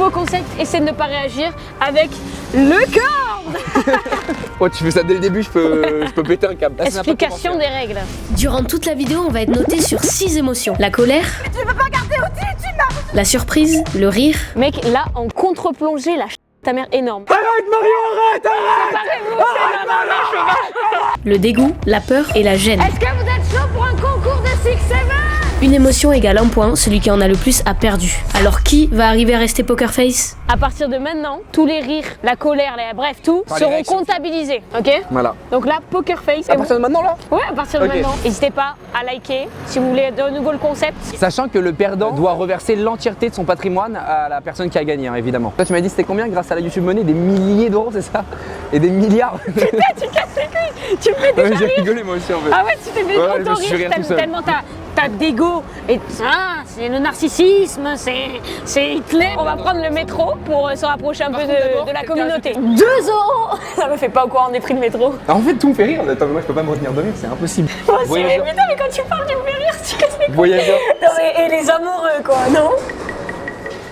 Nouveau concept, essaie de ne pas réagir avec le corps. Oh, tu fais ça dès le début, je peux péter un câble. Explication des règles. Durant toute la vidéo, on va être noté sur 6 émotions. La colère. Mais tu veux pas garder au-dessus, tu m'as. La surprise, le rire. Mec, là, en contre-plongée, la ta mère énorme. Arrête Mario, arrête. Le dégoût, la peur et la gêne. Est-ce que vous êtes chaud pour un concours de 6-7? Une émotion égale un point, celui qui en a le plus a perdu. Alors qui va arriver à rester poker face? À partir de maintenant, tous les rires, la colère, bref, tout seront comptabilisés, ok? Voilà. Donc là, poker face. À partir de maintenant là? Ouais, à partir de Ok. maintenant. N'hésitez pas à liker si vous voulez de nouveau le concept. Sachant que le perdant doit reverser l'entièreté de son patrimoine à la personne qui a gagné, hein, évidemment. Toi, tu m'as dit c'était combien grâce à la YouTube Money? Des milliers d'euros, c'est ça? Et des milliards. Putain, tu casses les couilles. Tu me fais déjà J'ai rire. rigolé moi aussi en fait. Ah ouais, tu fais des Ouais, je me suis auto-rires rire tout seul. tellement t'as d'ego. Et ça, c'est le narcissisme, c'est Hitler. On va prendre le métro pour se rapprocher un peu de la communauté. 2 euros. Ça me fait pas au courant des prix de métro. Ah, en fait, tout me fait rire. Attends, mais moi je peux pas me retenir de rire, c'est impossible. Moi aussi, mais Voyageur. putain, mais quand tu parles, tu me fais rire, tu casses les couilles. Voyageur. Non, mais, et les amoureux, quoi, non?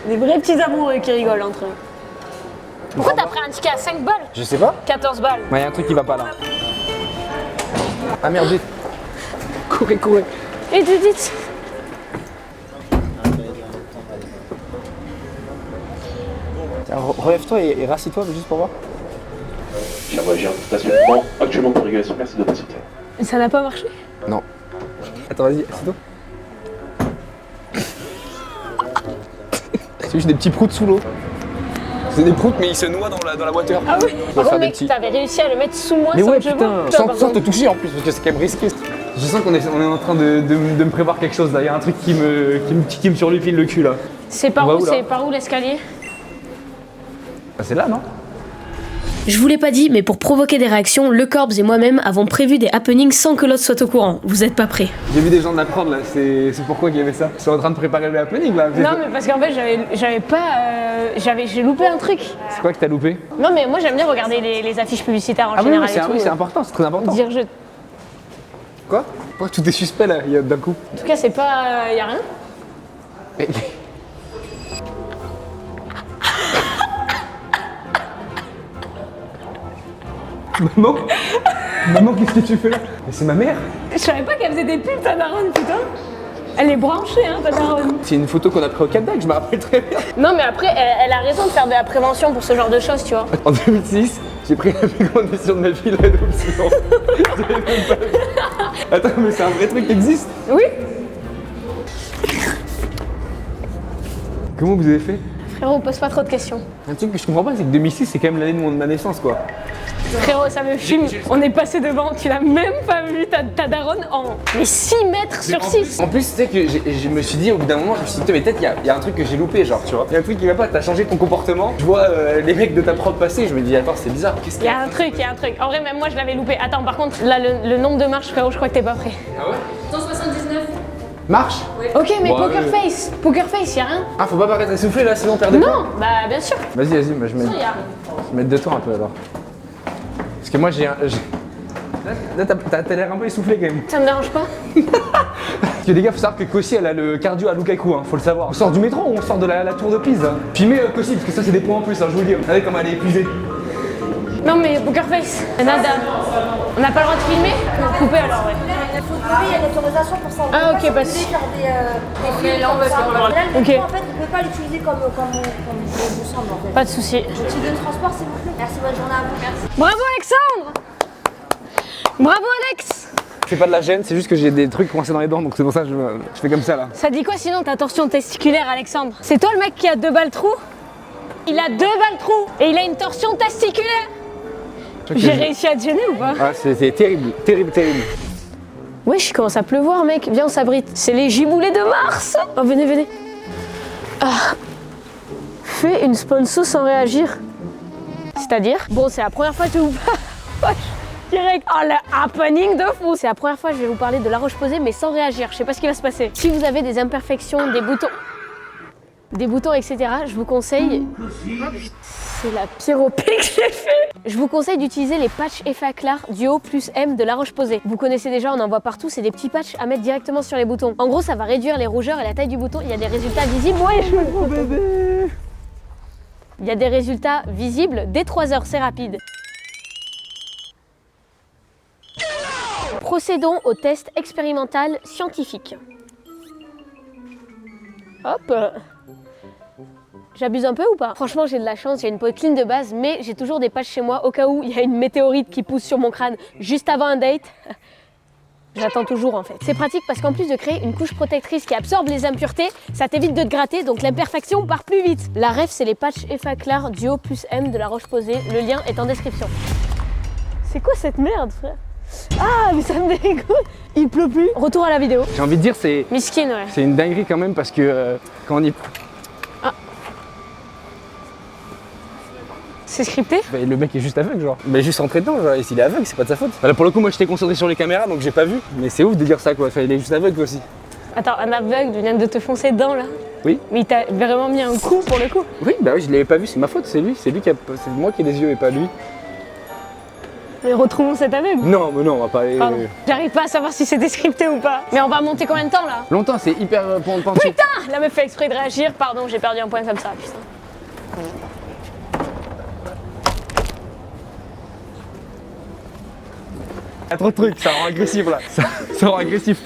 Des vrais petits amoureux qui rigolent entre eux. Pourquoi t'as pris un ticket à 5 balles? Je sais pas. 14 balles. Ouais, y a un truc qui va pas là. Ah merde, vite. Courez, courez. Et tu dis. Tiens, relève-toi et rassis-toi juste pour voir. Cher voyageur, stationnement actuellement de régulation, merci de patienter. Ça n'a pas marché? Non. Attends, vas-y, assis-toi. C'est juste des petits proutes sous l'eau. C'est des proutes, mais ils se noient dans la water. Ah oui? On va Par faire contre, des mec, petits. t'avais réussi à le mettre sous moi Mais sans ouais, que je putain, vois. sans te toucher en plus, parce que c'est quand même risqué. Je sens qu'on est en train de me prévoir quelque chose là. Il y a un truc qui me surlupine le cul là. C'est par On va où, où, là c'est par où l'escalier? Ah, c'est là, non? Je vous l'ai pas dit, mais pour provoquer des réactions, Le Corbs et moi-même avons prévu des happenings sans que l'autre soit au courant. Vous êtes pas prêts? J'ai vu des gens de l'apprendre là, c'est pourquoi qu'il y avait ça. Ils sont en train de préparer le happening là. Non, mais parce qu'en fait, j'avais pas. J'ai loupé un truc. C'est quoi que t'as loupé? Non, mais moi, j'aime bien regarder les affiches publicitaires en Ah oui, général. et tout. c'est important, c'est très important. Dire je. Quoi? Pourquoi tout est suspect là, il y a d'un coup? En tout cas, c'est pas. Y a rien. Mais- Maman? Maman, qu'est-ce que tu fais là? Mais c'est ma mère? Je savais pas qu'elle faisait des pubs, ta daronne, putain. Elle est branchée, hein, ta daronne. C'est une photo qu'on a prise au Cap d'Agde, je me rappelle très bien. Non, mais après, elle a raison de faire de la prévention pour ce genre de choses, tu vois. En 2006, j'ai pris la plus grande décision de ma vie, l'adoption. J'avais même pas vu. Attends, mais c'est un vrai truc qui existe? Oui. Comment vous avez fait? Frérot, pose pas trop de questions. Un truc que je comprends pas, c'est que 2006, c'est quand même l'année de ma naissance, quoi. Frérot, ça me fume. On est passé devant, tu l'as même pas vu, ta daronne en 6 mètres sur 6. En plus, tu sais que je me suis dit, au bout d'un moment, je me suis dit, mais peut-être il y a un truc que j'ai loupé, genre, tu vois. Il y a un truc qui va pas, t'as changé ton comportement. Je vois les mecs de ta propre passé, je me dis, attends, c'est bizarre, qu'est-ce Il qu'il y a un truc, il y a un truc. En vrai, même moi, je l'avais loupé. Attends, par contre, là, le nombre de marches, frérot, je crois que t'es pas prêt. Ah ouais? 179. Marche? Ok, mais Ouais, poker face. Poker face, y a rien. Ah, faut pas paraître essoufflé là, sinon on perd des points. Non, bah bien sûr. Vas-y, moi je Y a rien. vais mettre de toi un peu alors. Parce que moi j'ai un. Là, t'as l'air un peu essoufflé quand même. Ça me dérange pas. Parce que les gars, faut savoir que Kossi elle a le cardio à Lukaku, hein, faut le savoir. On sort du métro ou on sort de la tour de Pise hein. Filmez Kossi, parce que ça c'est des points en plus, hein, je vous le dis. Regardez comment elle est épuisée. Non, mais poker face. Nada. On n'a pas le droit de filmer? Couper alors, ouais. Il faut trouver, il y a une autorisation pour ça. On Ah, peut ok, pas bah circuler, si. faire des films là, on va comme ça. faire, on va- Là, le Ok. métro, en fait, vous ne pouvez pas l'utiliser comme vous semble, en fait. Pas de soucis. Utile de transport, s'il vous plaît. Merci, bonne journée à vous. Merci. Bravo, Alexandre. Bravo, Alex. C'est pas de la gêne, c'est juste que j'ai des trucs coincés dans les dents, donc c'est pour ça que je fais comme ça là. Ça dit quoi sinon ta torsion testiculaire, Alexandre? C'est toi le mec qui a 2 balles trou? Il a 2 balles trou et il a une torsion testiculaire. J'ai réussi à te gêner ou pas? Ah, c'est terrible, terrible, terrible. Wesh, il commence à pleuvoir, mec. Viens, on s'abrite. C'est les giboulées de Mars. Oh, venez, venez. Ah. Fais une sponsor sans réagir. C'est-à-dire? Bon, c'est la première fois que je vous parle. Direct. Oh, le happening de fou. C'est la première fois que je vais vous parler de La Roche-Posay, mais sans réagir. Je sais pas ce qui va se passer. Si vous avez des imperfections, des boutons, etc., je vous conseille... C'est la pire OP que j'ai fait. Je vous conseille d'utiliser les patchs Effet Clair Duo plus M de La Roche-Posay. Vous connaissez déjà, on en voit partout, c'est des petits patchs à mettre directement sur les boutons. En gros, ça va réduire les rougeurs et la taille du bouton. Il y a des résultats visibles. Ouais, je me bébé. Il y a des résultats visibles dès 3 heures, c'est rapide. Procédons au test expérimental scientifique. Hop. J'abuse un peu ou pas? Franchement, j'ai de la chance, j'ai une peau clean de base, mais j'ai toujours des patchs chez moi au cas où il y a une météorite qui pousse sur mon crâne juste avant un date. J'attends toujours en fait. C'est pratique parce qu'en plus de créer une couche protectrice qui absorbe les impuretés, ça t'évite de te gratter, donc l'imperfection part plus vite. La ref, c'est les patchs Effaclar Duo plus M de La Roche-Posay. Le lien est en description. C'est quoi cette merde, frère? Ah, mais ça me dégoûte. Il pleut plus. Retour à la vidéo. J'ai envie de dire, c'est Miskin, ouais. une dinguerie quand même parce que quand on y... C'est scripté? Bah, le mec est juste aveugle, genre. Mais juste rentré dedans, genre, et s'il est aveugle, c'est pas de sa faute. Bah, là, pour le coup, moi j'étais concentré sur les caméras donc j'ai pas vu. Mais c'est ouf de dire ça quoi, enfin, il est juste aveugle aussi. Attends, un aveugle vient de te foncer dedans là? Oui. Mais il t'a vraiment mis un coup pour le coup? Oui, bah oui, je l'avais pas vu, c'est ma faute, c'est lui qui a. C'est moi qui ai des yeux et pas lui. Mais retrouvons cet aveugle. Non, mais non, on va pas aller. Pardon. J'arrive pas à savoir si c'était scripté ou pas. Mais on va monter combien de temps là? Longtemps, c'est hyper penché. Putain! La meuf fait exprès de réagir, pardon, j'ai perdu un point comme ça, putain. Il y a trop de trucs, ça rend agressif là. Ça rend agressif.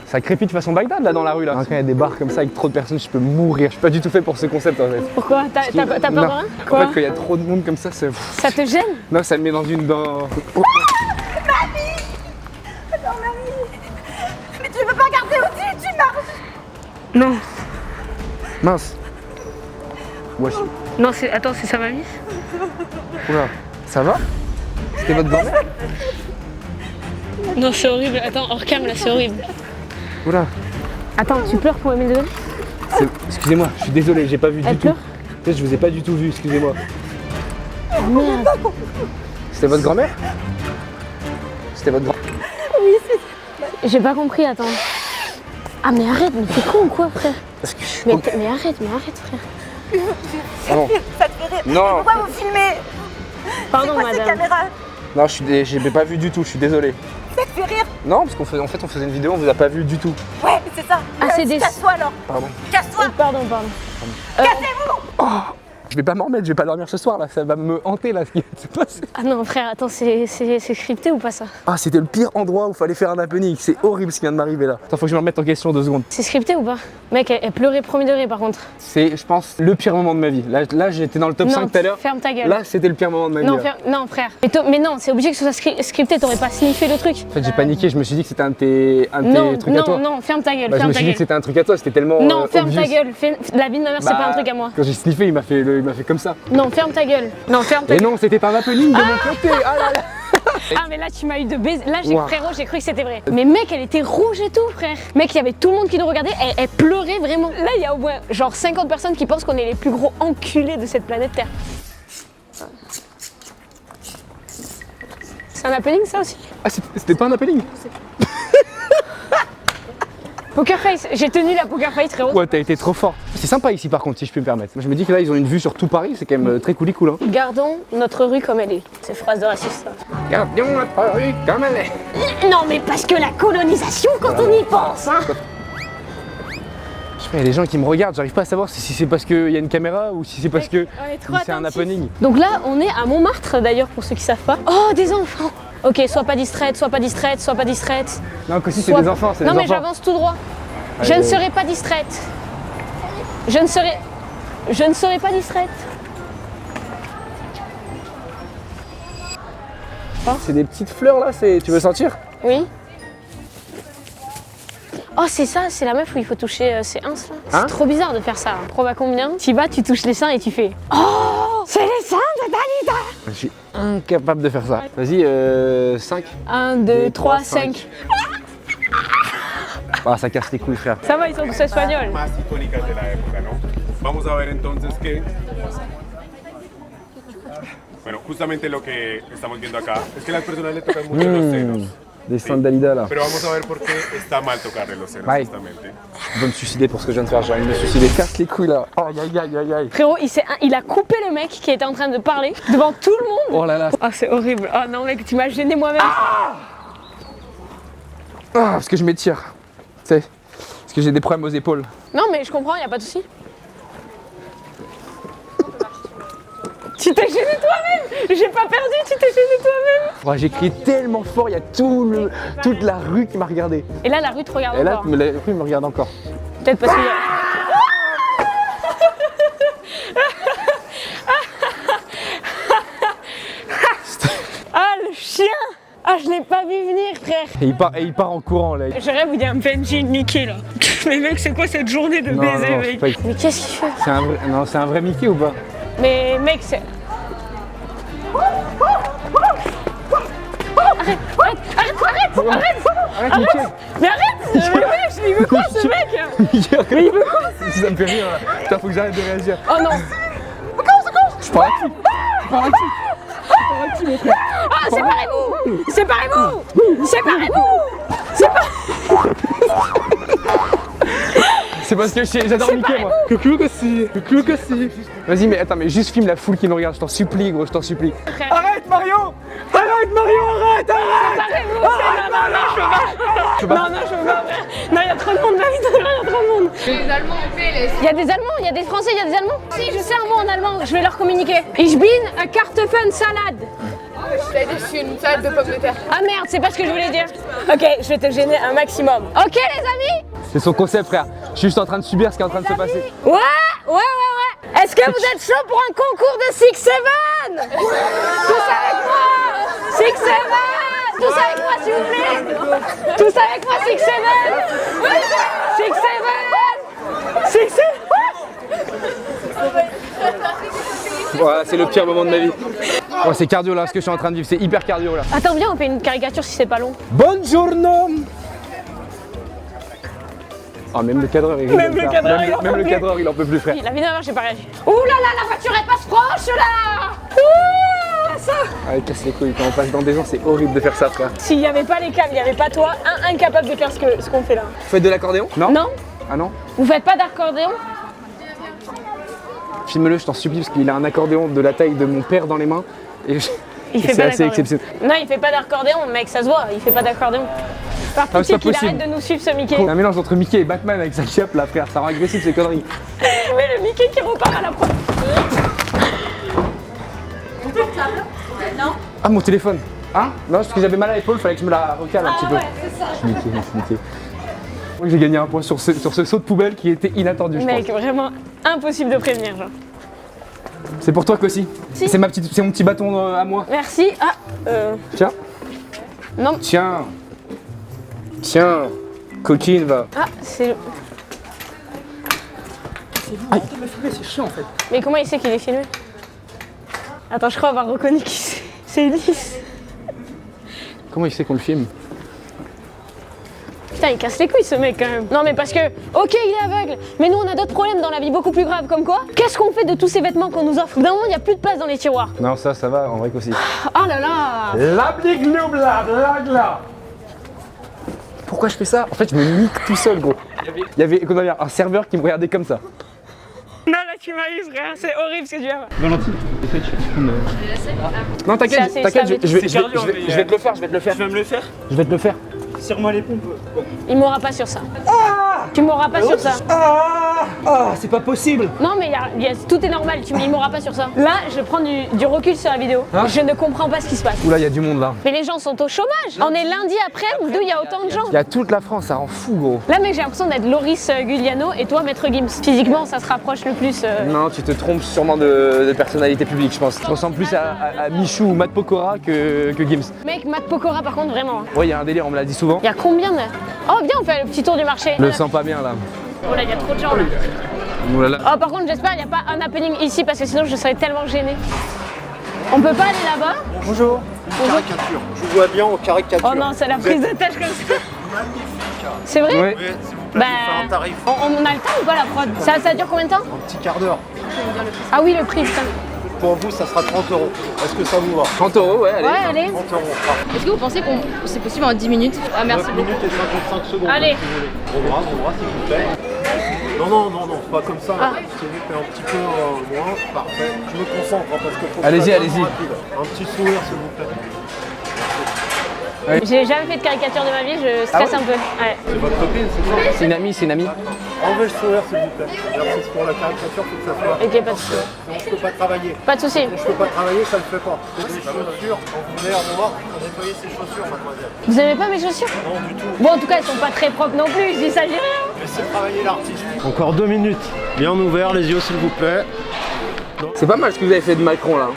Ça crépite façon Bagdad là dans la rue là. Quand il y a des bars comme ça avec trop de personnes, je peux mourir. Je suis pas du tout fait pour ce concept en fait. Pourquoi? T'as peur de rien? En Quoi? fait, quand il y a trop de monde comme ça, c'est. Ça te gêne? Non, ça me met dans une. Dans... Mais tu peux pas garder au-dessus, tu marches. Non. Mince. Wesh. Non, c'est. Attends, c'est sa mamie? Oula. Ça va? C'était votre grand-mère? Non, c'est horrible. Attends, hors cam là, c'est horrible. Oula. Attends, tu pleures pour Emile Devenez? Excusez-moi, je suis désolé, j'ai pas vu Elle du tout. pleure? Peut-être je vous ai pas du tout vu, excusez-moi. Merde. C'était votre grand-mère? C'était votre grand... J'ai pas compris, attends. Ah, mais arrête, mais t'es con ou quoi, frère? Parce que... Mais arrête, frère. Ah bon. Ça te fait rire. Non. Pourquoi vous filmez? Pardon, Pourquoi ces madame. caméras? Non, j'ai pas vu du tout, je suis désolé. Ça te fait rire? Non, parce qu'en fait, on faisait une vidéo, on vous a pas vu du tout. Ouais, c'est ça. Ah, c'est des- Casse-toi alors. Pardon. Casse-toi. Pardon. Cassez-vous. Je vais pas m'en remettre, je vais pas dormir ce soir là, ça va me hanter là ce qui s'est passé. Ah non, frère, attends, c'est scripté ou pas ça? Ah, c'était le pire endroit où fallait faire un happening, c'est horrible ce qui vient de m'arriver là. Attends, faut que je me remette en question 2 secondes. C'est scripté ou pas? Mec, elle pleurait premier degré par contre. C'est, je pense, le pire moment de ma vie. Là j'étais dans le top 5 tout à l'heure. Ferme ta gueule. Là, c'était le pire moment de ma vie. Non, là. non, frère. Mais non, c'est obligé que ce soit scripté, t'aurais pas sniffé le truc. En fait, j'ai paniqué, je me suis dit que c'était un de tes Non, trucs à toi. non, ferme ta gueule, Bah, je ferme me ta suis dit gueule. que c'était un truc à toi, c'était tellement. Non, ferme ta obvious. gueule. La vie de ma mère, c'est Bah, pas un truc à moi. Quand j'ai sniffé, il m'a fait comme ça. Non, ferme ta gueule. Non, ferme ta Et gueule. non, c'était pas un happening de mon côté. Ah là là. Ah, mais là, tu m'as eu de baiser. Là, Wow. frérot, j'ai cru que c'était vrai. Mais mec, elle était rouge et tout, frère. Mec, il y avait tout le monde qui nous regardait. Elle pleurait vraiment. Là, il y a au moins genre 50 personnes qui pensent qu'on est les plus gros enculés de cette planète Terre. C'est un happening, ça aussi? Ah, c'était pas un happening? Poker face, j'ai tenu la poker face, frérot. Ouais, t'as été trop fort. C'est sympa ici par contre, si je peux me permettre. Moi, je me dis que là, ils ont une vue sur tout Paris, c'est quand même très cool. Hein. Gardons notre rue comme elle est. Ces phrases de raciste. Gardons notre rue comme elle est. Non, mais parce que la colonisation, quand on y pense, hein. Je sais pas, il y a des gens qui me regardent, j'arrive pas à savoir si c'est parce qu'il y a une caméra ou si c'est parce que On est trop c'est un attentifs. happening. Donc là, on est à Montmartre d'ailleurs, pour ceux qui savent pas. Oh, des enfants. Ok, sois pas distraite, sois pas distraite, sois pas distraite. Non, que si c'est Sois- des enfants, c'est Non, des mais enfants. j'avance tout droit. Je ne serai pas distraite. Je ne serai pas distraite. C'est des petites fleurs là, tu veux sentir? Oui. Oh, c'est ça, c'est la meuf où il faut toucher ses ins là. C'est Hein trop bizarre de faire ça. Preuve à combien? Tu vas, tu touches les seins et tu fais. Oh, c'est les seins de Dalida. Je suis incapable de faire ça. Vas-y, 5. 1, 2, 3, 5. Ah, ça casse les couilles, frère. Ça va, ils sont tous espagnols. Más icónicas de la época, ¿no? Vamos a ver entonces que... Bueno, justamente lo que estamos viendo acá es que a las personas le tocan mucho los senos. Des seins de Dalida là. Pero vamos a ver por qué está mal tocarle los senos, Bye. justamente. Je vais me suicider pour ce que je viens de faire, j'ai envie de me suicider. Casse les couilles là. Aïe aïe aïe aïe. Frérot, il a coupé le mec qui était en train de parler devant tout le monde. Oh là là. Ah, c'est horrible. Ah non, mec, tu m'as gêné moi-même. Ah, parce que je m'étire. Tu sais, parce que j'ai des problèmes aux épaules. Non, mais je comprends, y a pas de souci. Tu t'es gêné toi-même. J'ai pas perdu, tu t'es gêné toi-même. Ouais, j'ai crié tellement fort, il y a toute la rue qui m'a regardé. Et là, la rue te regarde Et là, encore. la rue me regarde encore. Peut-être parce qu'il y a... Ah, le chien. Ah, je l'ai pas vu venir, frère. Et il part en courant là. J'aurais vous dire un Benji de Mickey là. Mais mec, c'est quoi cette journée de baiser, non, mec? c'est pas- Mais qu'est-ce qu'il fait? C'est un vrai Mickey ou pas? Mais mec, c'est... Arrête Mickey. Mais arrête Mais wesh, il veut quoi ce mec? Mickey, Mais il veut quoi? ça me fait rire là. Putain, faut que j'arrête de réagir. Oh non. Je pars là-dessus. Je pars là-dessus. Ah, séparez-vous. Séparez-vous. Séparez-vous. C'est parce que j'adore Mickey moi. Coucou Cossi. Vas-y, mais attends, mais juste filme la foule qui nous regarde, je t'en supplie gros, je t'en supplie. Arrête Mario. Arrête. Séparez-vous. Non, je peux pas, frère. Non, il y a trop de monde, David, il y a trop de monde. Les Allemands en PLS. Il y a des Allemands, il y a des Français, il y a des Allemands. Si, je sais un mot en allemand, je vais leur communiquer. Ich bin a Kartoffelsalade. Je suis une salade de pommes de terre. Ah merde, c'est pas ce que je voulais dire. Ok, je vais te gêner un maximum. Ok, les amis? C'est son concept frère. Je suis juste en train de subir ce qui est en train de se passer. Ouais. Est-ce que vous êtes chaud pour un concours de 6-7? Tous avec moi 6-7. Tous avec moi, s'il vous plaît. Tous avec moi, 6-7. 6-7. Voilà, c'est le pire moment de ma vie. Oh, c'est cardio là, ce que je suis en train de vivre, c'est hyper cardio là. Attends, viens, on fait une caricature si c'est pas long. Buongiorno. Ah, même le cadreur, il Même le cadreur, il en peut même le plus. cadreur, il en peut plus, frère. La vidéo, j'ai pas réagi. Ouh là là, la voiture elle passe proche là. Ouh, ça. Ah, il casse les couilles, quand on passe dans des gens, c'est horrible de faire ça, frère. S'il n'y avait pas les câbles, il n'y avait pas toi, incapable de faire ce qu'on fait là. Vous faites de l'accordéon? Non. Non? Ah non? Vous faites pas d'accordéon? Filme-le, je t'en supplie, parce qu'il a un accordéon de la taille de mon père dans les mains. Et Il fait c'est pas assez d'accordéon. exceptionnel. Non, il fait pas d'accordéon, mec, ça se voit, il fait pas d'accordéon. Par Ah, c'est pitié pas qu'il possible. arrête de nous suivre ce Mickey. Un mélange entre Mickey et Batman avec sa cape là, frère, ça rend agressif ces conneries. Mais le Mickey qui repart à la fois. Ah, mon téléphone. Hein? Non, parce que j'avais mal à l'épaule, fallait que je me la recale un petit peu. Je suis Mickey, je suis Mickey. Moi, j'ai gagné un point sur ce saut de poubelle qui était inattendu, je Mec, pense. vraiment impossible de prévenir, genre. C'est pour toi, Kossi. Si. C'est mon petit bâton à moi. Merci. Ah, Tiens. non. Tiens, coquine, va. Ah, c'est le... C'est chiant en fait. Mais comment il sait qu'il est filmé? Attends, je crois avoir reconnu qui c'est. C'est Elise. Comment il sait qu'on le filme? Putain, il casse les couilles ce mec quand même. Non mais parce que, ok il est aveugle, mais nous on a d'autres problèmes dans la vie beaucoup plus graves, comme quoi? Qu'est-ce qu'on fait de tous ces vêtements qu'on nous offre? D'un moment il n'y a plus de place dans les tiroirs. Non, ça va, en vrai Kossi. Oh là là. Pourquoi je fais ça? En fait, je me nique tout seul, gros. Il y avait comment dire, un serveur qui me regardait comme ça. Non là tu m'as eu frère, c'est horrible ce que tu vas faire. Valentine, non, C'est t'inquiète, assez t'inquiète, stable. je vais te le faire, je vais te le faire. Tu vas me le faire? Je vais te le faire. Serre-moi les pompes. Il m'aura pas sur ça. Tu m'auras pas sur ça. Ah, c'est pas possible. Non mais tout est normal, il m'aura pas sur ça. Là je prends du recul sur la vidéo. Hein? Je ne comprends pas ce qui se passe. Oula, il y a du monde là. Mais les gens sont au chômage. On est lundi après, d'où il y a autant de gens. Il y a toute la France, ça rend fou, gros. Là mec j'ai l'impression d'être Loris Gugliano et toi Maître Gims. Physiquement ça se rapproche le plus. Non, tu te trompes sûrement de personnalité publique, je pense. Tu ressembles plus à Michou ou Matt Pokora que Gims. Mec, Matt Pokora par contre vraiment. Hein. Ouais, il y a un délire, on me l'a dit souvent. Il y a combien de... Oh viens on fait le petit tour du marché. Je le sens pas bien là. Oh là il y a trop de gens là. Oh là là. Oh par contre j'espère qu'il n'y a pas un happening ici parce que sinon je serais tellement gênée. On peut pas aller là-bas? Bonjour. Caricature. Je vous vois bien en caricature. Oh non c'est la prise de tâche comme ça. C'est vrai? Ouais. Ouais, s'il vous plaît, Bah, je vous fais un tarif. on a le temps ou pas la prod? Ça dure combien de temps? Un petit quart d'heure. Ah oui le prix putain. Pour vous, ça sera 30 €. Est-ce que ça vous va? 30 €, ouais, allez. Ouais allez. 30 €. Est-ce que vous pensez que c'est possible en 10 minutes? Ah merci 9 beaucoup. minutes et 55 secondes. Allez. Si vous voulez. Vos bras, s'il vous plaît. Non, pas comme ça. Ah. S'il vous plaît, un petit peu moins. Parfait. Je me concentre parce que faut que Allez-y, ça soit allez-y. rapide. Un petit sourire, s'il vous plaît. Ouais. J'ai jamais fait de caricature de ma vie, je stresse un peu. Ouais. C'est votre copine, c'est ça? C'est une amie, c'est une amie. Enlevez le sourire, s'il vous plaît. Merci pour la caricature, faut que ça soit. Ok, pas de soucis. Sinon, je peux pas travailler. Pas de soucis. Si je peux pas travailler, ça le fait pas. Les chaussures, quand vous venez à voir, faut nettoyer ses chaussures, mademoiselle. Vous aimez pas mes chaussures? Non, du tout. Bon, en tout cas, elles sont pas très propres non plus, il s'agit rien. Laissez travailler l'artiste. Encore 2 minutes. Bien ouvert, les yeux, s'il vous plaît. C'est pas mal ce que vous avez fait de Macron là.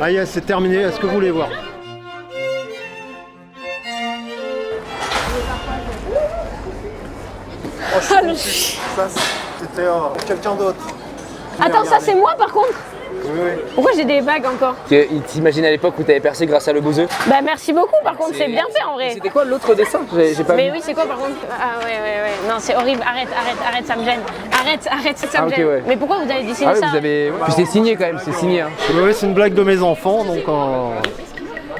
Ah yes, c'est terminé. Est-ce que vous voulez voir? Ah, le... Ça, c'était quelqu'un d'autre. Attends, ça c'est moi par contre? Oui, oui. Pourquoi j'ai des bagues encore? Il t'imagine à l'époque où t'avais percé grâce à le beau œuf. Bah merci beaucoup par contre, c'est bien fait en vrai. C'était quoi l'autre dessin? J'ai pas Mais vu. oui, c'est quoi par contre? Ah ouais. Non, c'est horrible. Arrête, ça me gêne. Arrête, ça me ok, gêne. ouais. Mais pourquoi vous avez dessiné Ah ouais, ça? vous avez. Puis c'est signé quand même, c'est signé. Hein. Oui, c'est une blague de mes enfants, donc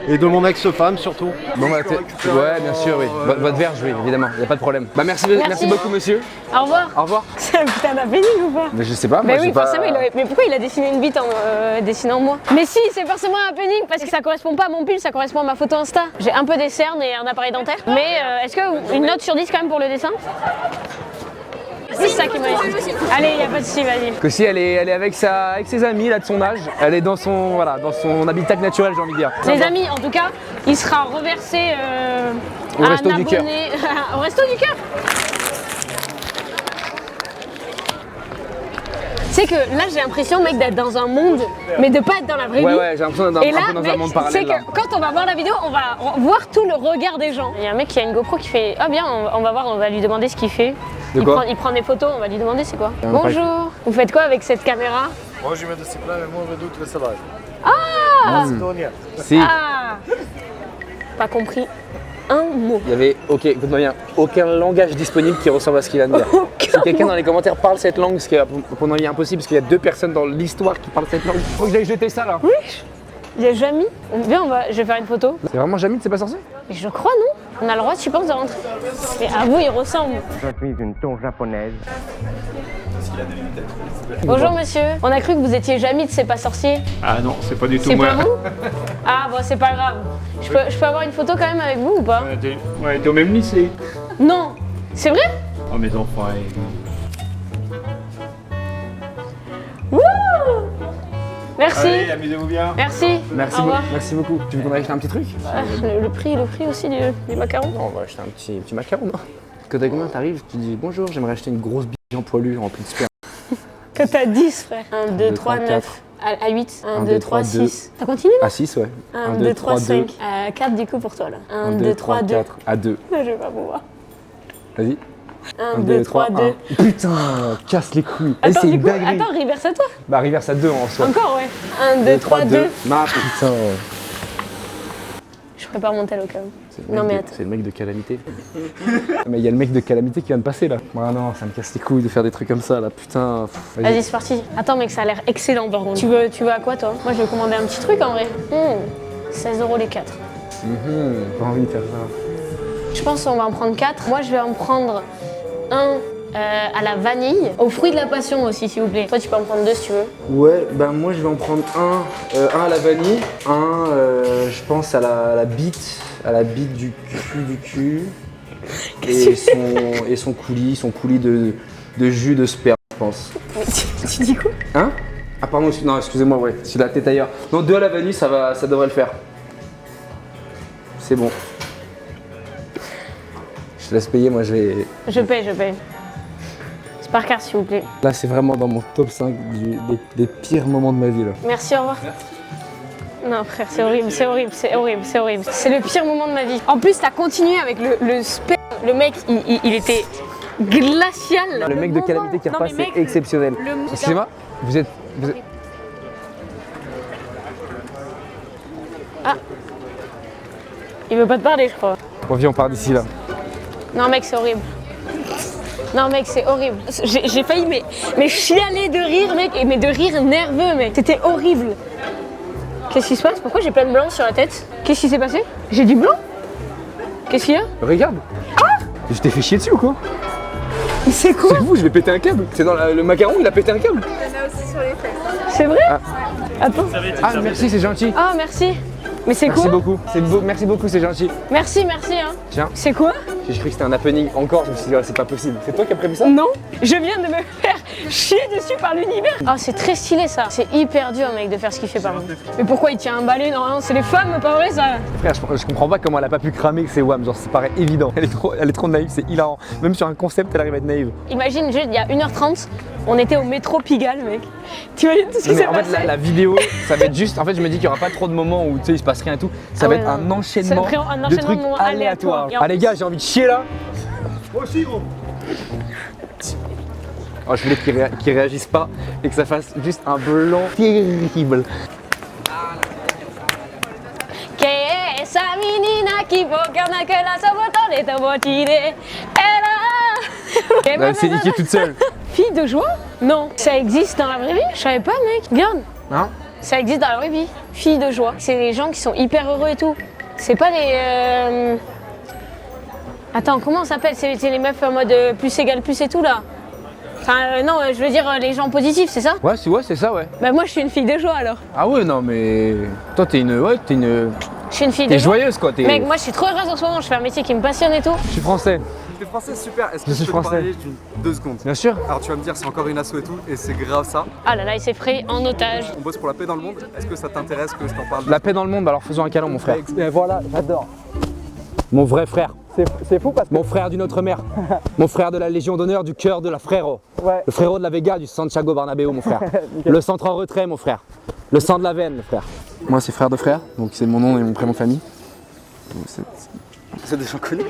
et de mon ex-femme surtout. Bon bah ouais, bien sûr, oui. Votre verge, oui, évidemment, y a pas de problème. Bah merci beaucoup monsieur. Au revoir. Au revoir. C'est un putain d'happening ou pas? Mais je sais pas. Mais moi, oui, j'ai pas- forcément, mais pourquoi il a dessiné une bite en dessinant moi? Mais si, c'est forcément un happening parce que ça correspond pas à mon pull, ça correspond à ma photo Insta. J'ai un peu des cernes et un appareil dentaire. Mais est-ce que une note sur 10 quand même pour le dessin? C'est ça qui m'a dit. Allez, y a pas de soucis, vas-y. Que si elle est avec ses amis là de son âge, elle est dans son habitat naturel, j'ai envie de dire. Les amis, en tout cas, il sera reversé Au à Resto un du Cœur. abonné. Au Resto du Cœur. C'est que là, j'ai l'impression, mec, d'être dans un monde, mais de pas être dans la vraie vie. Ouais, j'ai l'impression d'être Et là, un peu dans mec, un monde c'est parallèle. là. que quand on va voir la vidéo, on va voir tout le regard des gens. Il y a un mec qui a une GoPro qui fait ah bien, on va voir, on va lui demander ce qu'il fait. De quoi Il prend des photos, on va lui demander c'est quoi. Un Bonjour. Vous faites quoi avec cette caméra? Moi, je mets de discipline, mais moi, je doute le salade. Ah Si, Ah Pas compris un mot. il y avait, ok, écoute-moi bien, aucun langage disponible qui ressemble à ce qu'il vient de dire. Si quelqu'un dans les commentaires parle cette langue, ce qui est à mon avis impossible, parce qu'il y a 2 personnes dans l'histoire qui parlent cette langue. Faut que j'aille jeter ça là. Il y a Jamy. Viens, je vais faire une photo. C'est vraiment Jamie, c'est pas censé? Mais je crois, non? On a le droit, tu penses, de rentrer? Mais à vous, il ressemble. Je suis une tour japonaise. Bonjour, monsieur. On a cru que vous étiez Jamy de C'est pas sorcier. Ah non, c'est pas du tout C'est moi. pas vous? Ah, bon, c'est pas grave. Je peux avoir une photo quand même avec vous ou pas? Ouais, t'es au même lycée. Non. C'est vrai? Oh, mes enfants, Wouh! Merci. Allez, amusez-vous bien. Merci. Merci Au beaucoup. revoir. Merci beaucoup. Tu veux qu'on aille acheter un petit truc? Ah, le prix aussi des macarons. Non, on va acheter un petit macaron, non? Quand t'as combien t'arrives, tu dis bonjour, j'aimerais acheter une grosse bille en poilu remplie de sperme. Que t'as 10, frère. 1, 2, 3, 4. 9. À 8. 1, 2, 3, 6. T'as continué là? À 6, ouais. 1, 2, 3, 5. 4 du coup pour toi là. 1, 2, 3, 2. 4. À 2. Je vais pas pouvoir. Vas-y. 1, 2, 3, 2. Putain, casse les couilles. Attends, c'est du une coup, dinguerie. attends, reverse à toi. Bah, reverse à 2 en soi. Encore, ouais. 1, 2, 3, 2. Ah, putain. Je prépare mon tel au cas où. C'est le Non, mec mais de- attends. C'est le mec de Calamité. Mais il y a le mec de Calamité qui vient de passer là. Ah non, ça me casse les couilles de faire des trucs comme ça là, putain. Vas-y, c'est parti. Attends, mec, ça a l'air excellent par contre. Tu veux à quoi toi? Moi, je vais commander un petit truc en vrai. 16 € les 4. Pas envie de faire ça. Je pense qu'on va en prendre 4. Moi, je vais en prendre un à la vanille, aux fruits de la passion aussi, s'il vous plaît. Toi, tu peux en prendre 2 si tu veux. Ouais, bah moi je vais en prendre un à la vanille, je pense à la bite du cul et son coulis de jus de sperme, je pense. Mais tu dis quoi? Hein? Ah pardon, non, excusez-moi, ouais, c'est la tête ailleurs. Non, 2 à la vanille, ça devrait le faire. C'est bon. Je te laisse payer, moi je vais... Je paye. C'est par carte, s'il vous plaît. Là, c'est vraiment dans mon top 5 des pires moments de ma vie là. Merci, au revoir. Non, frère, c'est horrible. C'est le pire moment de ma vie. En plus, t'as continué avec le sperme. Le mec, il était glacial. Le mec de Calamité qui repasse, c'est exceptionnel. Excusez-moi, vous êtes... Il veut pas te parler, je crois. Bon, viens, on part d'ici là. Non, mec, c'est horrible. Non, mec, c'est horrible. J'ai failli mais chialer de rire, mec. Mais de rire nerveux, mec. C'était horrible. Qu'est-ce qui se passe? Pourquoi j'ai plein de blanc sur la tête? Qu'est-ce qui s'est passé? J'ai du blanc? Qu'est-ce qu'il y a? Regarde. Je t'ai fait chier dessus ou quoi? C'est quoi? C'est vous, je vais péter un câble. C'est dans le macaron, il a pété un câble. C'est vrai? Attends. Ah merci, c'est gentil. Ah, merci. Mais c'est Merci quoi? beaucoup, merci beaucoup, c'est gentil. Merci, merci. Hein. Tiens, C'est quoi? j'ai cru que c'était un happening encore, je me suis dit, c'est pas possible. C'est toi qui as prévu ça? Non, je viens de me faire chier dessus par l'univers. Ah, c'est très stylé ça. C'est hyper dur, mec, de faire ce qu'il fait par contre. Mais pourquoi il tient un balai? Non, c'est les femmes, pas vrai ça? Frère, je comprends pas comment elle a pas pu cramer que c'est WAM, genre ça paraît évident. Elle est trop naïve, c'est hilarant. Même sur un concept, elle arrive à être naïve. Imagine, juste il y a 1h30, on était au métro Pigalle, mec. T'imagines tout ce qui s'est En passé? fait, la vidéo, ça va être juste. En fait, je me dis qu'il y aura pas trop de moments où tu sais, il se passe rien et tout. Ça va être un enchaînement de trucs aléatoires. Ah, les gars, j'ai envie de chier là. Moi aussi, gros. Oh, je voulais qu'ils réagissent pas et que ça fasse juste un blanc terrible. Que esa menina que bocana que la sabotone te botire. Elle s'est niquée toute seule. Fille de joie? Non. Ça existe dans la vraie vie? Je savais pas, mec. Regarde. Hein? Ça existe dans la vraie vie. Fille de joie. C'est les gens qui sont hyper heureux et tout. C'est pas les. Attends, comment on s'appelle? C'est les meufs en mode plus égale plus et tout là. Enfin, non, je veux dire les gens positifs, c'est ça? Ouais, c'est ça, ouais. Bah, moi je suis une fille de joie alors. Ah ouais, non, mais. Toi, t'es une. Ouais, t'es une. Je suis une fille de T'es joie. joyeuse quoi. Mec, moi je suis trop heureuse en ce moment. Je fais un métier qui me passionne et tout. Je suis français. T'es français, super. Est-ce que Je suis je peux te français. parler d'une 2 secondes? Bien sûr. Alors tu vas me dire, c'est encore une asso et tout, et c'est grave ça. Ah là là, il s'est pris en otage. On bosse pour la paix dans le monde. Est-ce que ça t'intéresse que je t'en parle? La paix dans le monde, alors faisons un câlin, mon frère. Et voilà, j'adore. Mon vrai frère. C'est fou parce que. Mon frère d'une autre mère. Mon frère de la Légion d'honneur du cœur de la frérot. Ouais. Le frérot de la Vega du Santiago Bernabéu, mon frère. Le centre en retrait, mon frère. Le sang de la veine, mon frère. Moi, c'est frère de frère, donc c'est mon nom et mon prénom de famille. C'est des gens connus.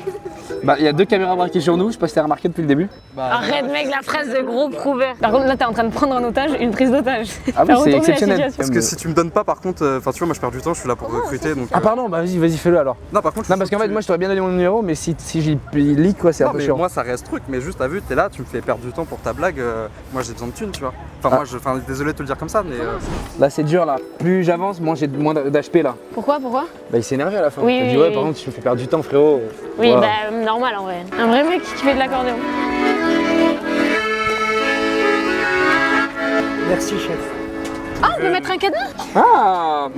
Bah, il y a 2 caméras braquées sur nous, je sais pas si t'as remarqué depuis le début. Arrête, mec, la phrase de gros prouvert. Par contre, là, t'es en train de prendre en otage une prise d'otage. Ah oui, T'as c'est retourné la exceptionnel. situation. Parce que si tu me donnes pas, par contre, enfin tu vois, moi je perds du temps, je suis là pour recruter donc. Ah, pardon, bah vas-y, fais-le alors. Non, par contre. Non, parce qu'en fait, moi, je t'aurais bien donné mon numéro, mais si j'y leak, quoi, c'est un Non, peu mais chiant. moi ça reste truc, mais juste t'as vu, t'es là, tu me fais perdre du temps pour ta blague. Moi j'ai besoin de thunes, tu vois. Enfin, moi, désolé de te le dire comme ça, mais. Là, c'est dur, là. Plus j'avance, moins j'ai moins d'HP, là. Pourquoi? Bah, il s'est énervé à la fin. Oui, Il a oui, dit, ouais, oui. par contre, tu me fais perdre du temps, frérot. Oui, Voilà. bah, normal en vrai. Un vrai mec qui fait de l'accordéon. Merci, chef. Ah, on peut mettre un cadenas? Ah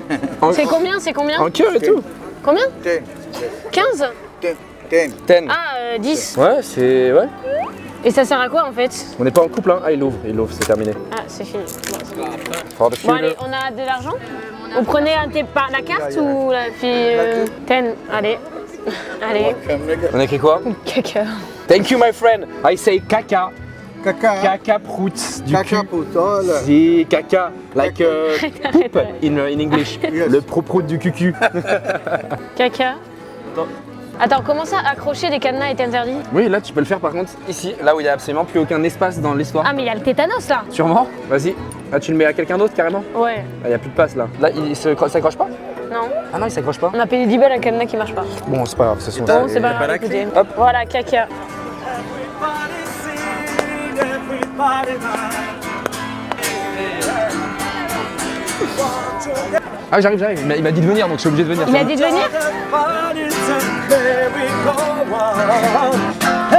C'est combien? C'est combien? En cœur et tout. Combien? 15? 10. Ah, 10. Ouais, c'est. Ouais. Et ça sert à quoi en fait? On n'est pas en couple, hein. Ah, il ouvre, c'est terminé. Ah, c'est fini. Bon, c'est bon. For the Bon, future. allez, on a de l'argent? Vous prenez la carte ou la fille 10? Allez. Allez. On a écrit quoi? Caca. Thank you, my friend. I say caca. Caca. Caca prout du Caca cul. potole. C'est caca, like poop in English. Yes. Le pro-prout du cucu. Caca. Attends, comment ça, accrocher des cadenas est interdit? Oui, là, tu peux le faire par contre ici, là où il n'y a absolument plus aucun espace dans l'histoire. Ah, mais il y a le tétanos là. Sûrement. Vas-y. Là, tu le mets à quelqu'un d'autre carrément. Ouais. Il n'y a plus de place là. Là, il s'accroche pas? Non. Ah non, il s'accroche pas. On a payé 10 balles un cadenas qui marche pas. Bon, c'est pas grave, ce sont. Bon, c'est pas pas grave, la clé. écoutez. Hop. Voilà, caca. Ah, j'arrive. Il m'a dit de venir donc je suis obligé de venir. Il a dit de venir?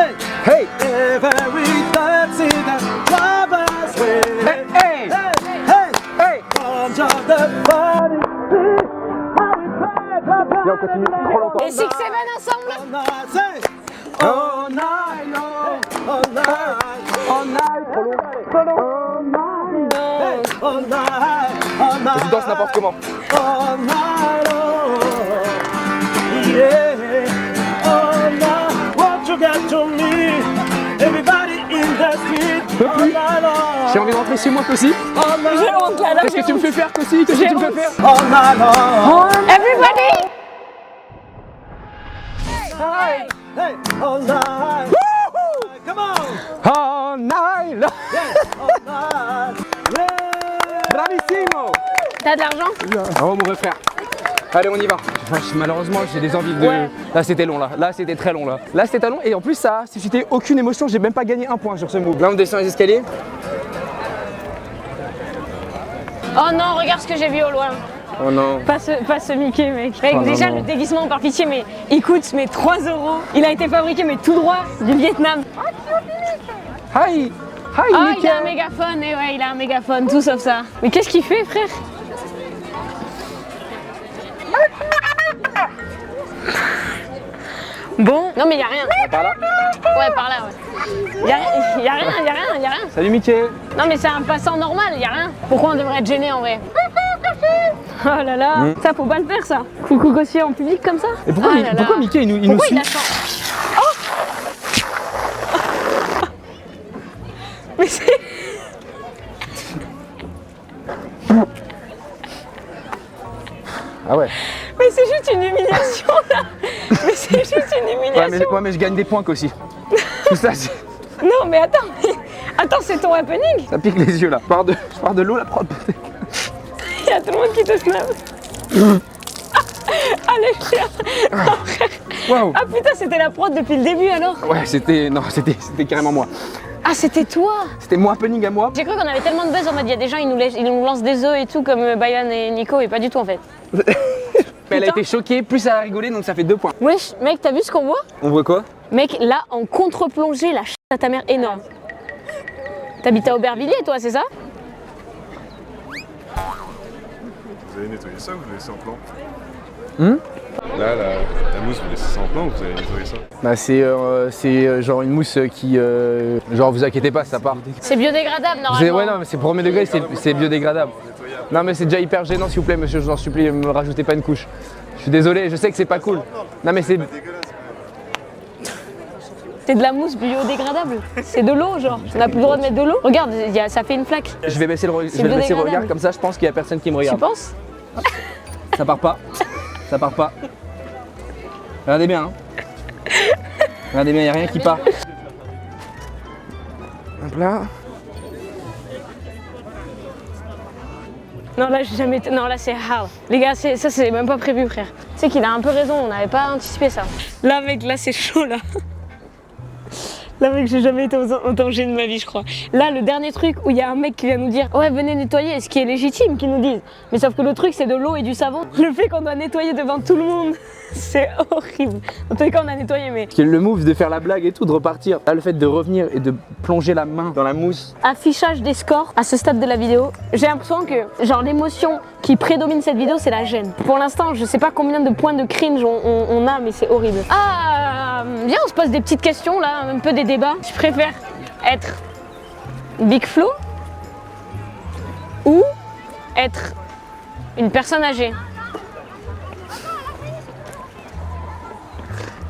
Hey! Hey! Viens, on continue trop longtemps. Et Six Seven ensemble? Vas-y, danse n'importe comment. J'ai envie de rentrer chez moi, Cossi. J'ai honte là, Qu'est-ce que tu me fais faire, Cossi? Qu'est-ce que tu me fais faire? Everybody! All night long. Bravissimo. T'as de l'argent? Oh, mon vrai frère. Allez, on y va. Enfin, malheureusement, j'ai des envies de. Ouais. Là, c'était long, là. Là, c'était très long, là. Là, c'était long. Et en plus, ça a suscité aucune émotion. J'ai même pas gagné un point sur ce move. Là, on descend les escaliers. Oh non, regarde ce que j'ai vu au loin. Oh non. Pas ce Mickey, mec. Mec, Oh non, déjà, non. le déguisement, par pitié, mais il coûte 3 €. Il a été fabriqué, mais tout droit du Vietnam. Hi. Hi, Ah, Mickey. il a un mégaphone, et ouais, il a un mégaphone, tout sauf ça. Mais qu'est-ce qu'il fait, frère? Bon. Non mais y a rien. Par là. Ouais, par là, ouais. Y a rien. Salut Mickey. Non mais c'est un passant normal, y a rien. Pourquoi on devrait être gêné en vrai? Oh là là, ça faut pas le faire ça. Coucou Gossier en public comme ça. Et pourquoi, pourquoi Mickey il nous Pourquoi suit? il attend? Oh. Mais c'est... Ah ouais. Mais c'est juste une humiliation là. Mais c'est juste une humiliation. Ouais mais je gagne des points aussi. Tout ça, Non mais attends, c'est ton happening. ça pique les yeux là. Je pars de l'eau la prod. Il y a tout le monde qui te snap. Allez frère. Waouh. Ah putain, c'était la prod depuis le début alors. Ouais, c'était carrément moi. Ah c'était toi. C'était mon happening à moi. J'ai cru qu'on avait tellement de buzz en mode il y a des gens ils nous lancent des œufs et tout comme Bayan et Nico et pas du tout en fait. Mais elle a été choquée, plus elle a rigolé, donc ça fait 2 points. Wesh, mec, t'as vu ce qu'on voit? On voit quoi? Mec, là, en contre-plongée, la ch** à ta mère énorme. T'habites à Aubervilliers, toi, c'est ça? Vous allez nettoyer ça ou vous laissez en plan Hmm. Là, la mousse, vous laissez ça en plan ou vous allez nettoyer ça? Bah c'est genre une mousse qui genre vous inquiétez pas, ça part. C'est biodégradable, normalement. Ouais non mais c'est premier degré, c'est biodégradable. Non mais c'est déjà hyper gênant s'il vous plaît monsieur, je vous en supplie, me rajoutez pas une couche. Je suis désolé, je sais que c'est pas cool. Non mais c'est... C'est de la mousse biodégradable. C'est de l'eau, genre. On n'a plus le droit de mettre de l'eau. Regarde, ça fait une flaque. Je vais baisser le regard biodégradable. comme ça, je pense qu'il y a personne qui me Tu regarde. penses? Ça part pas. Ça part pas. Regardez bien. Hein. Regardez bien, il n'y a rien qui part. Hop là. Non, là, j'ai jamais été... Non, là, c'est hard. Les gars, ça, c'est même pas prévu, frère. Tu sais qu'il a un peu raison, on n'avait pas anticipé ça. Là, mec, là, c'est chaud, là. Là, mec, j'ai jamais été autant gêné de ma vie, je crois. Là, le dernier truc où il y a un mec qui vient nous dire « Ouais, venez nettoyer », ce qui est légitime qu'ils nous disent. Mais sauf que le truc, c'est de l'eau et du savon. Le fait qu'on doit nettoyer devant tout le monde, c'est horrible. En tous les cas, on a nettoyé, mais... Le move de faire la blague et tout, de repartir. Là, le fait de revenir et de plonger la main dans la mousse. Affichage des scores à ce stade de la vidéo. J'ai l'impression que, genre, l'émotion qui prédomine cette vidéo, c'est la gêne. Pour l'instant, je sais pas combien de points de cringe on a, mais c'est horrible. Ah, viens, on se pose des petites questions, là, un peu des débats. Je préfère être Big Flo ou être une personne âgée.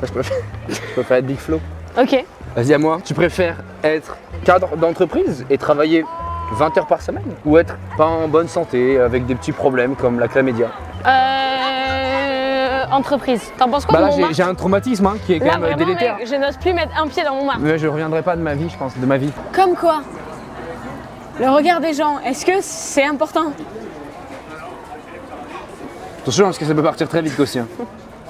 Je préfère être Big Flo. Ok. Vas-y à moi. Tu préfères être cadre d'entreprise et travailler 20 heures par semaine ou être pas en bonne santé avec des petits problèmes comme la chlamydia? Entreprise. T'en penses quoi Bah de là mon Montmartre? j'ai un traumatisme hein, qui est quand Là, même vraiment, délétère. mec, je n'ose plus mettre un pied dans Montmartre. Mais je reviendrai pas de ma vie, je pense, de ma vie. Comme quoi? Le regard des gens, est-ce que c'est important? Attention parce que ça peut partir très vite aussi. Hein.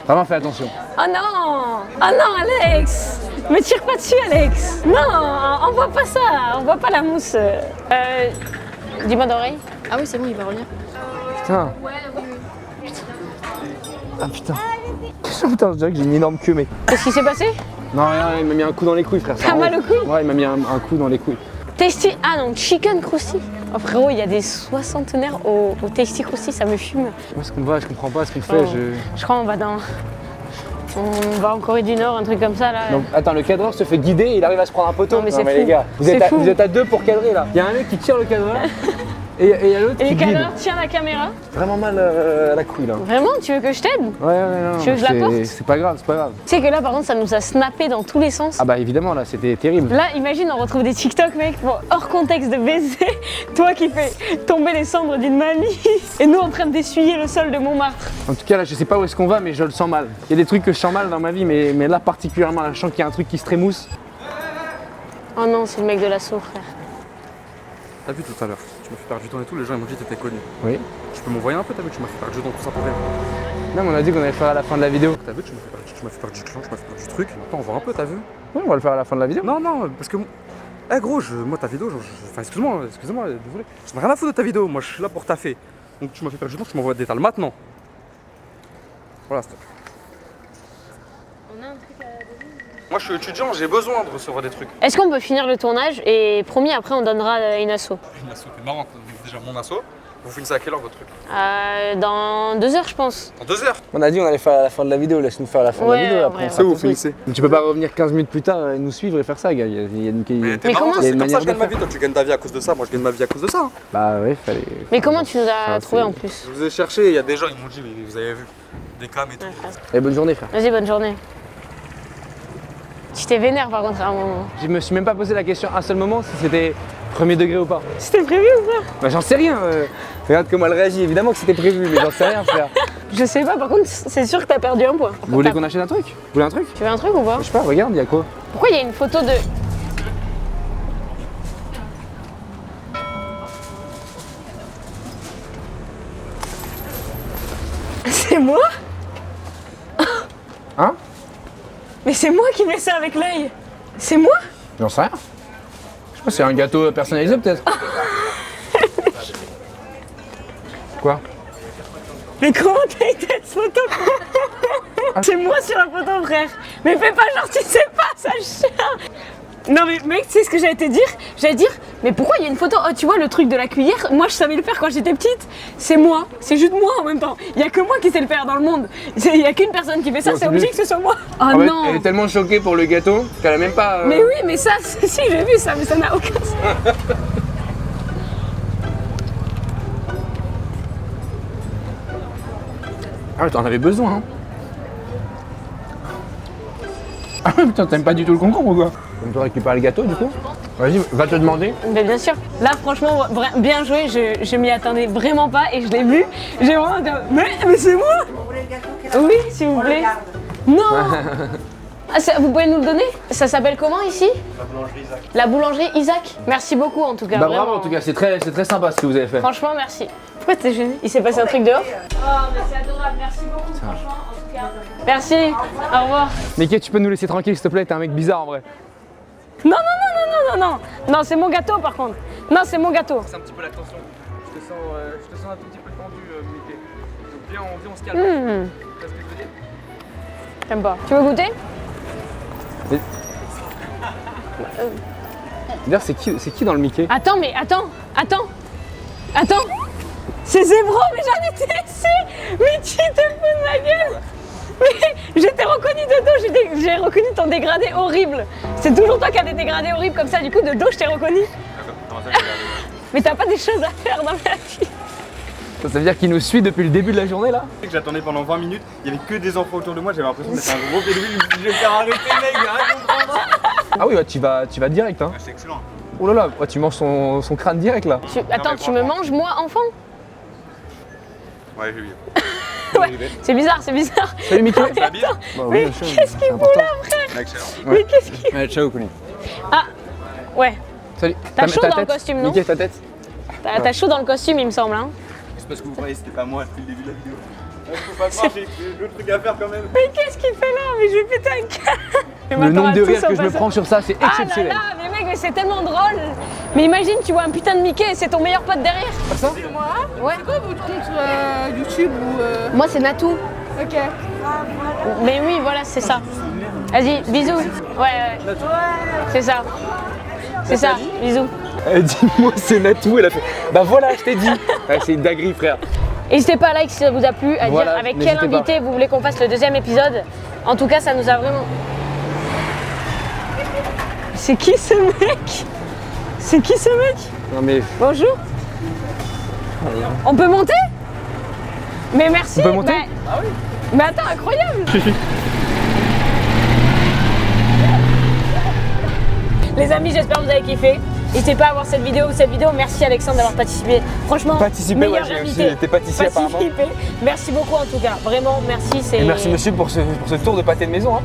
Vraiment fais attention. Oh non! Oh non, Alex! Me tire pas dessus, Alex! Non, on voit pas ça, on voit pas la mousse. Dis-moi d'oreille. Ah oui, c'est bon, il va revenir. Putain. Ah putain. Putain, je dirais que j'ai une énorme queue mec. Qu'est-ce qui s'est passé? Non rien, il m'a mis un coup dans les couilles frère. T'as mal au cou? Ouais, il m'a mis un coup dans les couilles. Tasty. Ah non, Chicken Krusty. Oh frérot, il y a des soixantenaires au Tasty Krusty, ça me fume. Où est-ce qu'on va? Je comprends pas ce qu'on fait. Oh. Je crois qu'on va dans... On va en Corée du Nord, un truc comme ça là. Donc attends, le cadreur se fait guider et il arrive à se prendre un poteau. Non, mais c'est fou. les gars, C'est fou. vous êtes à 2 pour cadrer là. Il y a un mec qui tire le cadreur et il y a l'autre Et qui le guide. cadreur tient la caméra. Vraiment mal à la couille là. Vraiment? Tu veux que je t'aide? Ouais, non. Tu veux que je la porte? C'est pas grave, c'est pas grave. Tu sais que là par contre ça nous a snappé dans tous les sens. Ah bah évidemment là, c'était terrible. Là, imagine, on retrouve des TikTok, mec, bon, hors contexte de baiser. Toi qui fais tomber les cendres d'une mamie et nous en train d'essuyer le sol de Montmartre. En tout cas là, je sais pas où est-ce qu'on va, mais je le sens mal. Il y a des trucs que je sens mal dans ma vie, mais là particulièrement, là, je sens qu'il y a un truc qui se trémousse. Oh non, c'est le mec de l'assaut, frère. T'as vu tout à l'heure, tu m'as fait perdre du temps et tout, les gens ils m'ont dit que t'étais connu. Oui. Tu peux m'envoyer un peu, t'as vu, tu m'as fait perdre du temps, tout ça pour rien. Non, mais on a dit qu'on allait le faire à la fin de la vidéo. T'as vu, tu m'as fait perdre du temps, tu m'as fait perdre du truc. Attends, on voit un peu, t'as vu? Oui, on va le faire à la fin de la vidéo. Non, parce que. Eh gros, moi ta vidéo, enfin excuse-moi, désolé. J'en ai rien à foutre de ta vidéo, moi je suis là pour taffer. Donc tu m'as fait perdre du temps, tu m'envoies des détails maintenant. Voilà, stop. On a un truc à Moi je suis étudiant, j'ai besoin de recevoir des trucs. Est-ce qu'on peut finir le tournage et promis après on donnera une asso? Une asso, c'est marrant, déjà mon asso. Vous finissez à quelle heure votre truc? Dans 2 heures je pense. En 2 heures? On a dit on allait faire à la fin de la vidéo, laisse-nous faire la fin de Ouais, la vidéo, après ouais, on ouais. fera Où ton vous truc. finissez? Tu peux pas revenir 15 minutes plus tard et nous suivre et faire ça, gars. Il y a Mais t'es Mais marrant, comment- c'est Il y a une comme ça que je manière gagne de ma vie. Toi tu gagnes ta vie à cause de ça, moi je gagne ma vie à cause de ça. Hein. Bah ouais, fallait. Mais comment tu nous as Ah, trouvé c'est- en plus? Je vous ai cherché, il y a des gens, ils m'ont dit, mais vous avez vu, des cams et tout. Eh, bonne journée, frère. Vas-y, bonne journée. Tu t'es vénère par contre à un moment. Je me suis même pas posé la question un seul moment si c'était premier degré ou pas. C'était prévu ou pas? Bah j'en sais rien. Regarde comment elle réagit. Évidemment que c'était prévu, mais j'en sais rien, frère. Je sais pas, par contre c'est sûr que t'as perdu un point. Vous voulez qu'on achète un truc? Vous voulez un truc? Tu veux un truc ou pas? Je sais pas, regarde, il y a quoi? Pourquoi il y a une photo de... C'est moi? Hein? Mais c'est moi qui mets ça avec l'œil. C'est moi? J'en sais rien. Je sais pas, c'est un gâteau personnalisé peut-être. Quoi? Mais comment t'as été cette photo? C'est moi sur la photo, frère. Mais fais pas genre tu sais pas, sale chien. Non mais mec, tu sais ce que j'allais te dire? J'allais dire, mais pourquoi il y a une photo? Oh, tu vois le truc de la cuillère? Moi je savais le faire quand j'étais petite. C'est moi, c'est juste moi en même temps. Il y a que moi qui sais le faire dans le monde. Il y a qu'une personne qui fait ça, Non, c'est c'est obligé lui. que ce soit moi. Oh En fait, non. elle est tellement choquée pour le gâteau qu'elle a même pas. Mais oui, mais ça, si j'ai vu ça, mais ça n'a aucun sens. Ah, mais t'en avais besoin, hein. Ah, putain, t'aimes pas du tout le concombre ou quoi? On peut récupérer le gâteau du coup? Vas-y, va te demander. Mais bien sûr. Là, franchement, bien joué. Je m'y attendais vraiment pas et je l'ai vu. J'ai vraiment dit, mais c'est moi. Oui, s'il vous plaît. Non. Ah, vous pouvez nous le donner? Ça s'appelle comment ici? La boulangerie Isaac. La boulangerie Isaac. Merci beaucoup en tout cas. Bah vraiment. bravo en tout cas, c'est très sympa ce que vous avez fait. Franchement, merci. Pourquoi t'es gêné? Il s'est passé un truc dehors? Oh, mais c'est adorable. Merci beaucoup, franchement, en tout cas. Merci. Au revoir. Mickey, tu peux nous laisser tranquille s'il te plaît, t'es un mec bizarre en vrai. Non, non, c'est mon gâteau par contre. Non, c'est mon gâteau. C'est un petit peu la tension. Je te sens un tout petit peu tendu, Mickey. Donc viens, on se calme. Tu vois ce que je veux dire? J'aime pas. Tu veux goûter? D'ailleurs, c'est qui dans le Mickey? Attends, mais attends. C'est Zébro, mais j'en étais sûr. Mais tu te fous de ma gueule. Mais je t'ai reconnu de dos, j'ai reconnu ton dégradé horrible. C'est toujours toi qui as des dégradés horribles comme ça, du coup de dos je t'ai reconnu. Mais t'as pas des choses à faire dans la vie. Ça veut dire qu'il nous suit depuis le début de la journée là? Que j'attendais pendant 20 minutes, il y avait que des enfants autour de moi, j'avais l'impression d'être un gros pédophile, je me suis dit, je vais me faire arrêter mec, j'ai rien compris. Ah oui, ouais, tu vas direct hein. C'est excellent. Oh là là, ouais, tu manges son crâne direct là. Attends, mais tu me franchement. manges moi enfant? Ouais, j'ai vu. C'est bizarre. Salut Mickey. Mais attends, Bah oui, mais bien sûr, qu'est-ce qu'il c'est fout important. là, frère? Excellent. Mais qu'est-ce qu'il... Ouais, ciao Colin. Ah, ouais. Salut. T'as chaud Ta dans le tête. costume, non? Mickey, ta tête. T'as chaud dans le costume, il me semble, hein? C'est parce que vous croyez que c'était pas moi depuis le début de la vidéo. Je peux pas croire, j'ai d'autres trucs à faire quand même. Mais qu'est-ce qu'il fait là? Mais je vais péter un câble. Je Le m'attends nombre à de tout rires sauf que je à me ça. prends sur ça, c'est Ah là exceptionnel. là, mais mec, mais c'est tellement drôle. Mais imagine, tu vois un putain de Mickey et c'est ton meilleur pote derrière. Ça Ouais. C'est quoi votre compte YouTube ou Moi, c'est Natou. Ok. Mais oui, voilà, c'est ça. Vas-y, bisous. Ouais. C'est ça. C'est ça, bisous. Dis-moi, c'est Natou, elle a fait. Bah voilà, je t'ai dit. Ouais, c'est une dinguerie, frère. N'hésitez pas à like si ça vous a plu, à Voilà, dire avec quel n'hésitez pas. invité vous voulez qu'on fasse le deuxième épisode. En tout cas, ça nous a vraiment... C'est qui ce mec? C'est qui ce mec? Non mais. Bonjour. On peut monter? Mais merci. On peut monter? Mais attends, incroyable. Les amis, j'espère que vous avez kiffé. N'hésitez pas à voir cette vidéo. Merci Alexandre d'avoir participé. Franchement, Participé, meilleur ouais, j'ai invité. aussi été pâtissier apparemment. Participé. Merci beaucoup en tout cas. Vraiment, merci. Et merci monsieur pour ce tour de pâté de maison. Hein.